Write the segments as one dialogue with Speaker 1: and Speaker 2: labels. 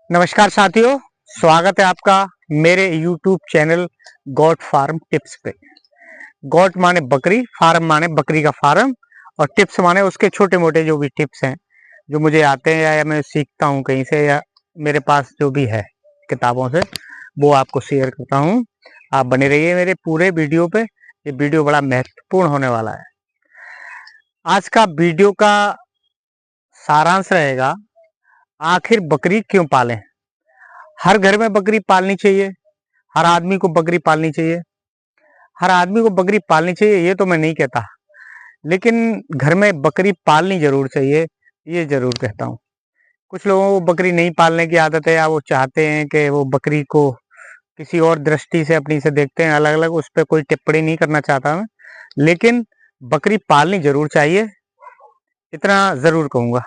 Speaker 1: नमस्कार साथियों, स्वागत है आपका मेरे YouTube channel got farm tips पे। गॉट माने बकरी, फार्म माने बकरी का फार्म और टिप्स माने उसके छोटे मोटे जो भी टिप्स हैं जो मुझे आते हैं या मैं सीखता हूँ कहीं से या मेरे पास जो भी है किताबों से, वो आपको शेयर करता हूँ। आप बने रहिए मेरे पूरे वीडियो पे। ये वीडियो बड़ा महत्वपूर्ण होने वाला है। आज का वीडियो का सारांश रहेगा, आखिर बकरी क्यों पालें। हर घर में बकरी पालनी चाहिए, हर आदमी को बकरी पालनी चाहिए। हर आदमी को बकरी पालनी चाहिए ये तो मैं नहीं कहता, लेकिन घर में बकरी पालनी जरूर चाहिए, ये जरूर कहता हूँ। कुछ लोगों को बकरी नहीं पालने की आदत है या वो चाहते हैं कि वो बकरी को किसी और दृष्टि से अपनी से देखते हैं अलग अलग। उस पर कोई टिप्पणी नहीं करना चाहता मैं, लेकिन बकरी पालनी जरूर चाहिए, इतना जरूर कहूंगा।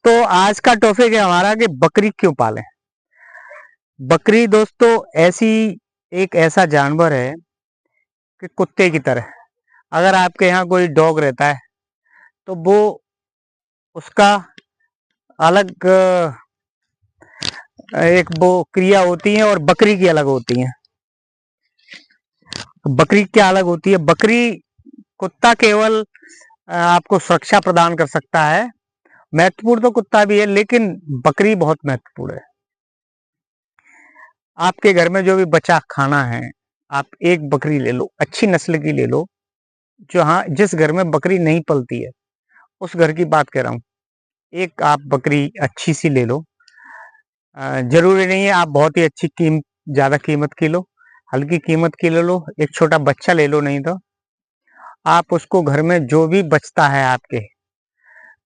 Speaker 1: तो आज का टॉपिक है हमारा कि बकरी क्यों पालें। बकरी दोस्तों एक ऐसा जानवर है कि कुत्ते की तरह, अगर आपके यहाँ कोई डॉग रहता है तो वो उसका अलग एक वो क्रिया होती है और बकरी की अलग होती है। बकरी क्या अलग होती है? बकरी, कुत्ता केवल आपको सुरक्षा प्रदान कर सकता है, महत्वपूर्ण तो कुत्ता भी है, लेकिन बकरी बहुत महत्वपूर्ण है। आपके घर में जो भी बचा खाना है, आप एक बकरी ले लो, अच्छी नस्ल की ले लो, जो हाँ जिस घर में बकरी नहीं पलती है उस घर की बात कर रहा हूँ। एक आप बकरी अच्छी सी ले लो। जरूरी नहीं है आप बहुत ही अच्छी ज्यादा कीमत की लो, हल्की कीमत की ले लो, एक छोटा बच्चा ले लो। नहीं तो आप उसको घर में जो भी बचता है आपके,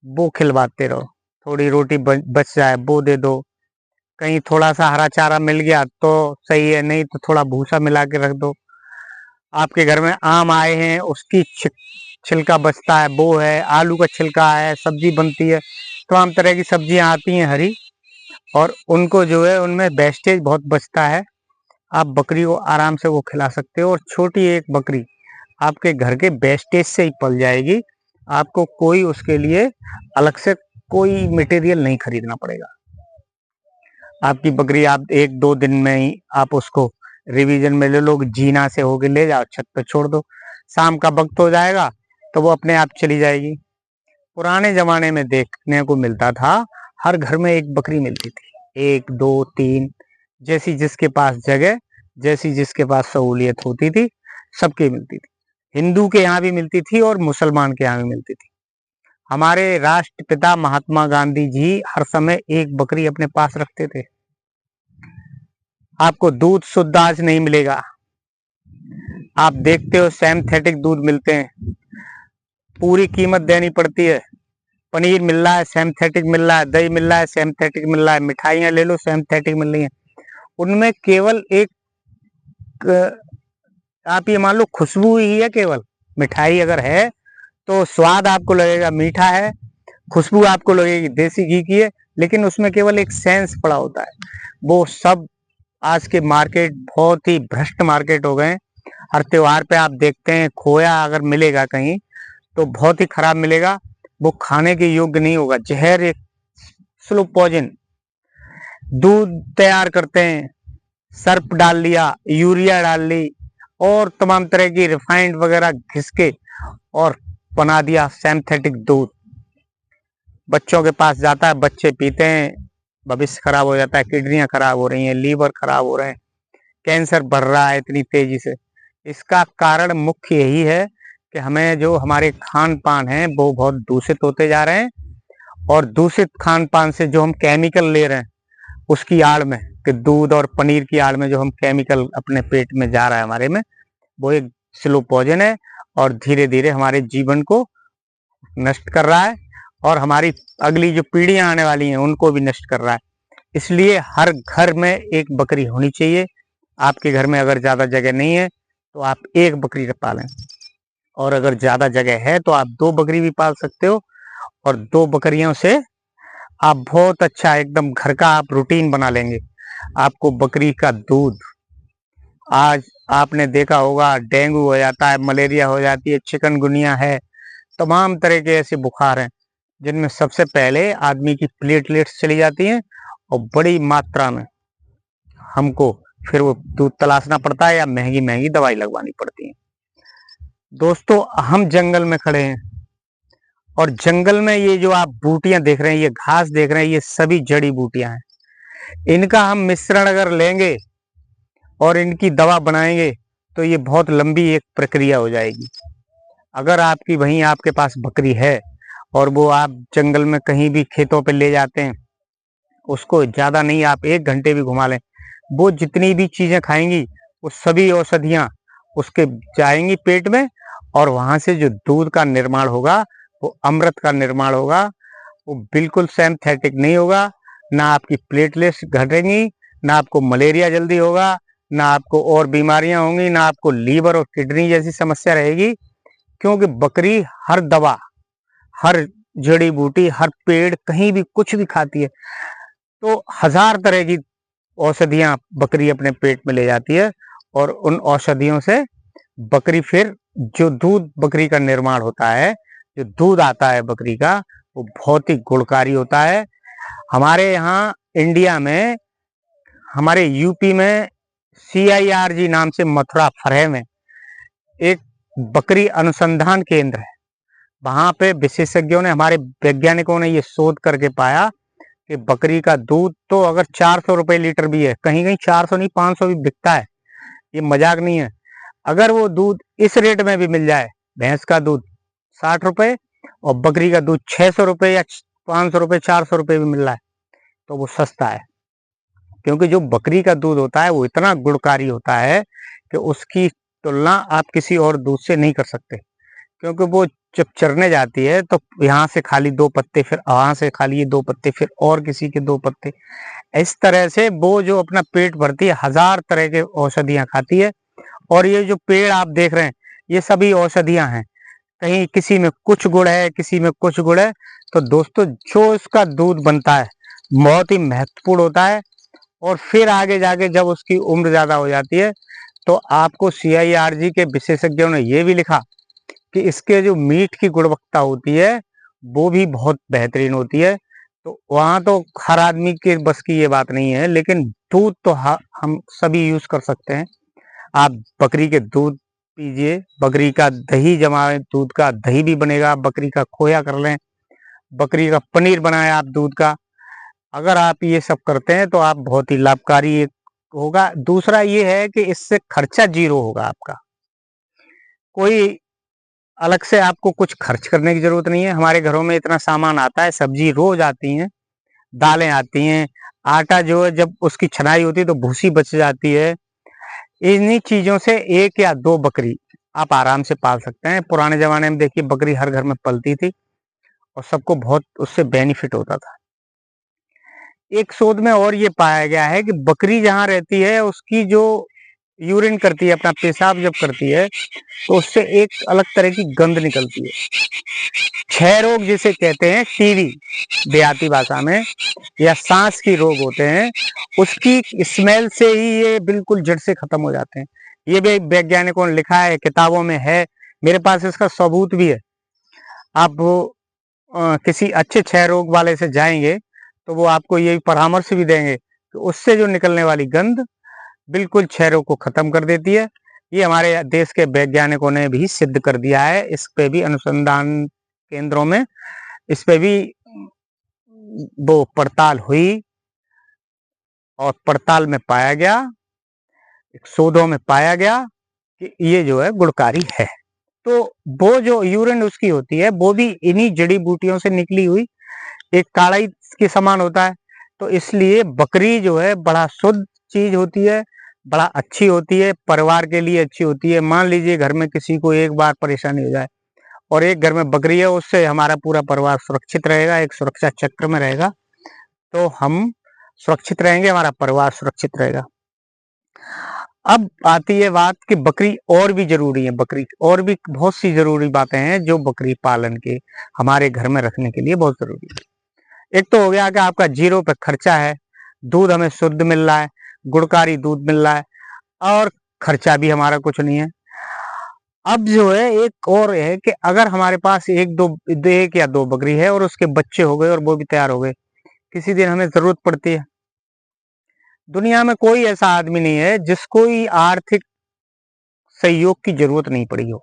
Speaker 1: वो खिलवाते रहो। थोड़ी रोटी बच जाए वो दे दो, कहीं थोड़ा सा हरा चारा मिल गया तो सही है, नहीं तो थोड़ा भूसा मिला के रख दो। आपके घर में आम आए हैं, उसकी छिलका बचता है वो है, आलू का छिलका है, सब्जी बनती है, तमाम तरह की सब्जियां आती हैं हरी, और उनको जो है उनमें वेस्टेज बहुत बचता है। आप बकरी को आराम से वो खिला सकते हो, और छोटी एक बकरी आपके घर के वेस्टेज से ही पल जाएगी। आपको कोई उसके लिए अलग से कोई मटेरियल नहीं खरीदना पड़ेगा। आपकी बकरी आप एक दो दिन में ही आप उसको रिवीजन में ले लो, जीना से होके ले जाओ, छत पे छोड़ दो, शाम का वक्त हो जाएगा तो वो अपने आप चली जाएगी। पुराने जमाने में देखने को मिलता था, हर घर में एक बकरी मिलती थी, एक दो तीन, जैसी जिसके पास जगह, जैसी जिसके पास सहूलियत होती थी, सबके मिलती थी। हिंदू के यहाँ भी मिलती थी और मुसलमान के यहाँ भी मिलती थी। हमारे राष्ट्रपिता महात्मा गांधी जी हर समय एक बकरी अपने पास रखते थे। आपको दूध शुद्ध आज नहीं मिलेगा, आप देखते हो सिंथेटिक दूध मिलते हैं, पूरी कीमत देनी पड़ती है। पनीर मिल रहा है सिंथेटिक मिल रहा है, दही मिल रहा है सिंथेटिक मिल रहा है, मिठाइयाँ ले लो सिंथेटिक मिल रही है। उनमें केवल एक आप ये मान लो खुशबू ही है केवल। मिठाई अगर है तो स्वाद आपको लगेगा मीठा है, खुशबू आपको लगेगी देसी घी की है, लेकिन उसमें केवल एक सेंस पड़ा होता है। वो सब आज के मार्केट बहुत ही भ्रष्ट मार्केट हो गए। हर त्योहार पे आप देखते हैं खोया अगर मिलेगा कहीं तो बहुत ही खराब मिलेगा, वो खाने के योग्य नहीं होगा। जहर, एक स्लो पॉइजन। दूध तैयार करते हैं, सर्फ डाल लिया, यूरिया डाल ली और तमाम तरह की रिफाइंड वगैरह घिस के और बना दिया सिंथेटिक दूध। बच्चों के पास जाता है, बच्चे पीते हैं, भविष्य खराब हो जाता है, किडनियां खराब हो रही हैं, लीवर खराब हो रहे हैं, कैंसर बढ़ रहा है इतनी तेजी से। इसका कारण मुख्य यही है कि हमें जो हमारे खान पान है वो बहुत दूषित होते जा रहे हैं, और दूषित खान पान से जो हम केमिकल ले रहे हैं उसकी आड़ में, कि दूध और पनीर की आड़ में जो हम केमिकल अपने पेट में जा रहा है हमारे में, वो एक स्लो पॉइजन है और धीरे धीरे हमारे जीवन को नष्ट कर रहा है और हमारी अगली जो पीढ़ियां आने वाली हैं उनको भी नष्ट कर रहा है। इसलिए हर घर में एक बकरी होनी चाहिए। आपके घर में अगर ज्यादा जगह नहीं है तो आप एक बकरी पालें, और अगर ज्यादा जगह है तो आप दो बकरी भी पाल सकते हो, और दो बकरियों से आप बहुत अच्छा एकदम घर का आप रूटीन बना लेंगे। आपको बकरी का दूध, आज आपने देखा होगा डेंगू हो जाता है, मलेरिया हो जाती है, चिकनगुनिया है, तमाम तरह के ऐसे बुखार हैं जिनमें सबसे पहले आदमी की प्लेटलेट्स चली जाती हैं और बड़ी मात्रा में हमको फिर वो दूध तलाशना पड़ता है या महंगी महंगी दवाई लगवानी पड़ती है। दोस्तों, हम जंगल में खड़े हैं और जंगल में ये जो आप बूटियां देख रहे हैं, ये घास देख रहे हैं, ये सभी जड़ी बूटियां हैं। इनका हम मिश्रण अगर लेंगे और इनकी दवा बनाएंगे तो ये बहुत लंबी एक प्रक्रिया हो जाएगी। अगर आपकी वहीं आपके पास बकरी है और वो आप जंगल में कहीं भी खेतों पे ले जाते हैं, उसको ज़्यादा नहीं, आप 1 घंटे भी घुमा लें, वो जितनी भी चीज़ें खाएंगी वो सभी औषधियाँ उसके जाएंगी पेट में, और वहां से जो दूध का निर्माण होगा वो अमृत का निर्माण होगा। वो बिल्कुल सिंथेटिक नहीं होगा, ना आपकी प्लेटलेट्स घटेंगी, ना आपको मलेरिया जल्दी होगा, ना आपको और बीमारियां होंगी, ना आपको लीवर और किडनी जैसी समस्या रहेगी। क्योंकि बकरी हर दवा, हर जड़ी बूटी, हर पेड़, कहीं भी कुछ भी खाती है। तो 1000 तरह की औषधियां बकरी अपने पेट में ले जाती है, और उन औषधियों से बकरी फिर जो दूध बकरी का निर्माण होता है, जो दूध आता है बकरी का, वो बहुत ही गुणकारी होता है। हमारे यहाँ इंडिया में, हमारे यूपी में CIRG नाम से मथुरा फरह में एक बकरी अनुसंधान केंद्र है। वहां पे विशेषज्ञों ने, हमारे वैज्ञानिकों ने ये शोध करके पाया कि बकरी का दूध तो अगर 400 रुपए लीटर भी है, कहीं कहीं 400 नहीं 500 भी बिकता है, ये मजाक नहीं है। अगर वो दूध इस रेट में भी मिल जाए, भैंस का दूध 60 रुपए और बकरी का दूध 600 रुपए या 500 रुपए 400 रुपए भी मिल रहा है, तो वो सस्ता है। क्योंकि जो बकरी का दूध होता है वो इतना गुणकारी होता है कि उसकी तुलना आप किसी और दूध से नहीं कर सकते। क्योंकि वो जब चरने जाती है तो यहाँ से खाली 2 पत्ते, फिर वहां से खाली 2 पत्ते, फिर और किसी के 2 पत्ते, इस तरह से वो जो अपना पेट भरती है, 1000 तरह के औषधियां खाती है। और ये जो पेड़ आप देख रहे हैं, ये सभी औषधियां हैं। कहीं किसी में कुछ गुण है, किसी में कुछ गुण है। तो दोस्तों, जो इसका दूध बनता है बहुत ही महत्वपूर्ण होता है। और फिर आगे जाके जब उसकी उम्र ज्यादा हो जाती है तो आपको CIRG के विशेषज्ञों ने ये भी लिखा कि इसके जो मीट की गुणवत्ता होती है वो भी बहुत बेहतरीन होती है। तो वहां तो हर आदमी के बस की ये बात नहीं है, लेकिन दूध तो हम सभी यूज कर सकते हैं। आप बकरी के दूध पीजिए, बकरी का दही जमाए, दूध का दही भी बनेगा, बकरी का खोया कर लें, बकरी का पनीर बनाए आप दूध का। अगर आप ये सब करते हैं तो आप बहुत ही लाभकारी होगा। दूसरा ये है कि इससे खर्चा 0 होगा आपका। कोई अलग से आपको कुछ खर्च करने की जरूरत नहीं है। हमारे घरों में इतना सामान आता है, सब्जी रोज आती है, दालें आती हैं, आटा जो है जब उसकी छनाई होती है तो भूसी बच जाती है। इन्हीं चीजों से 1 या 2 बकरी आप आराम से पाल सकते हैं। पुराने जमाने में देखिए बकरी हर घर में पलती थी और सबको बहुत उससे बेनिफिट होता था। एक शोध में और ये पाया गया है कि बकरी जहाँ रहती है उसकी जो यूरिन करती है, अपना पेशाब जब करती है, तो उससे एक अलग तरह की गंध निकलती है। क्षय रोग जिसे कहते हैं, टीवी देहाती भाषा में, या सांस की रोग होते हैं, उसकी स्मेल से ही ये बिल्कुल जड़ से खत्म हो जाते हैं। ये भी वैज्ञानिकों ने लिखा है, किताबों में है, मेरे पास इसका सबूत भी है। आप किसी अच्छे क्षय रोग वाले से जाएंगे तो वो आपको ये परामर्श भी देंगे कि उससे जो निकलने वाली गंध बिल्कुल क्षय रोग को खत्म कर देती है। ये हमारे देश के वैज्ञानिकों ने भी सिद्ध कर दिया है। इस पे भी अनुसंधान केंद्रों में इस पे भी वो पड़ताल हुई और पड़ताल में पाया गया, शोधों में पाया गया कि ये जो है गुणकारी है। तो वो जो यूरिन उसकी होती है वो भी इन्हीं जड़ी बूटियों से निकली हुई एक काढ़ाई के समान होता है। तो इसलिए बकरी जो है बड़ा शुद्ध चीज होती है, बड़ा अच्छी होती है, परिवार के लिए अच्छी होती है। मान लीजिए घर में किसी को एक बार परेशानी हो जाए और एक घर में बकरी है, उससे हमारा पूरा परिवार सुरक्षित रहेगा, एक सुरक्षा चक्र में रहेगा। तो हम सुरक्षित रहेंगे, हमारा परिवार सुरक्षित रहेगा। अब आती है बात कि बकरी और भी जरूरी है। बकरी और भी बहुत सी जरूरी बातें हैं जो बकरी पालन के हमारे घर में रखने के लिए बहुत जरूरी है। एक तो हो गया कि आपका 0 पे खर्चा है, दूध हमें शुद्ध मिल रहा है, गुणकारी दूध मिल रहा है, और खर्चा भी हमारा कुछ नहीं है। अब जो है एक और है कि अगर हमारे पास एक या दो बकरी है और उसके बच्चे हो गए और वो भी तैयार हो गए, किसी दिन हमें जरूरत पड़ती है दुनिया में कोई ऐसा आदमी नहीं है जिसको ही आर्थिक सहयोग की जरूरत नहीं पड़ी हो।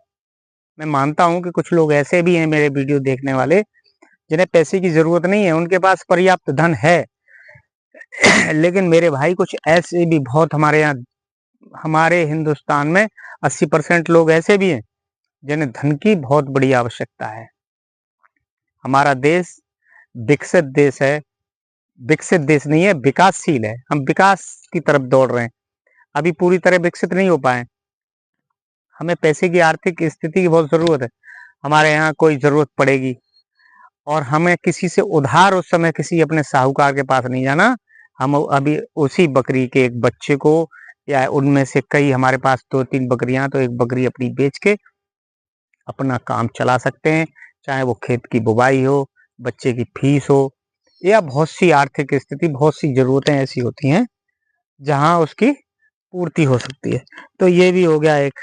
Speaker 1: मैं मानता हूं कि कुछ लोग ऐसे भी हैं मेरे वीडियो देखने वाले जिन्हें पैसे की जरूरत नहीं है, उनके पास पर्याप्त धन है। लेकिन मेरे भाई कुछ ऐसे भी बहुत हमारे हिंदुस्तान में 80% लोग ऐसे भी हैं जिन्हें धन की बहुत बड़ी आवश्यकता है। हमारा देश विकसित देश है, विकसित देश नहीं है, विकासशील है। हम विकास की तरफ दौड़ रहे हैं, अभी पूरी तरह विकसित नहीं हो पाए। हमें पैसे की आर्थिक स्थिति की बहुत जरूरत है। हमारे यहाँ कोई जरूरत पड़ेगी और हमें किसी से उधार उस समय किसी अपने साहूकार के पास नहीं जाना। हम अभी उसी बकरी के एक बच्चे को या उनमें से कई, हमारे पास 2-3 बकरियां, तो एक बकरी अपनी बेच के अपना काम चला सकते हैं। चाहे वो खेत की बुवाई हो, बच्चे की फीस हो, या बहुत सी आर्थिक स्थिति, बहुत सी जरूरतें ऐसी होती हैं जहां उसकी पूर्ति हो सकती है। तो ये भी हो गया एक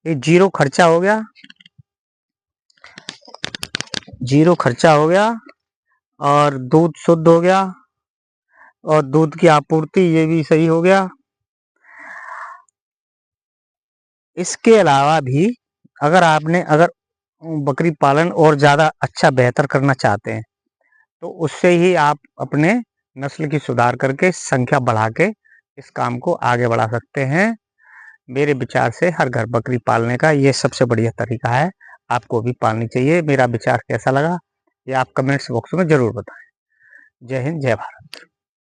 Speaker 1: जीरो खर्चा हो गया, जीरो खर्चा हो गया, और दूध शुद्ध हो गया, और दूध की आपूर्ति ये भी सही हो गया। इसके अलावा भी अगर बकरी पालन और ज्यादा अच्छा बेहतर करना चाहते हैं तो उससे ही आप अपने नस्ल की सुधार करके संख्या बढ़ा के इस काम को आगे बढ़ा सकते हैं। मेरे विचार से हर घर बकरी पालने का ये सबसे बढ़िया तरीका है, आपको भी पालनी चाहिए। मेरा विचार कैसा लगा ये आप कमेंट्स बॉक्स में जरूर बताएं। जय हिंद, जय भारत।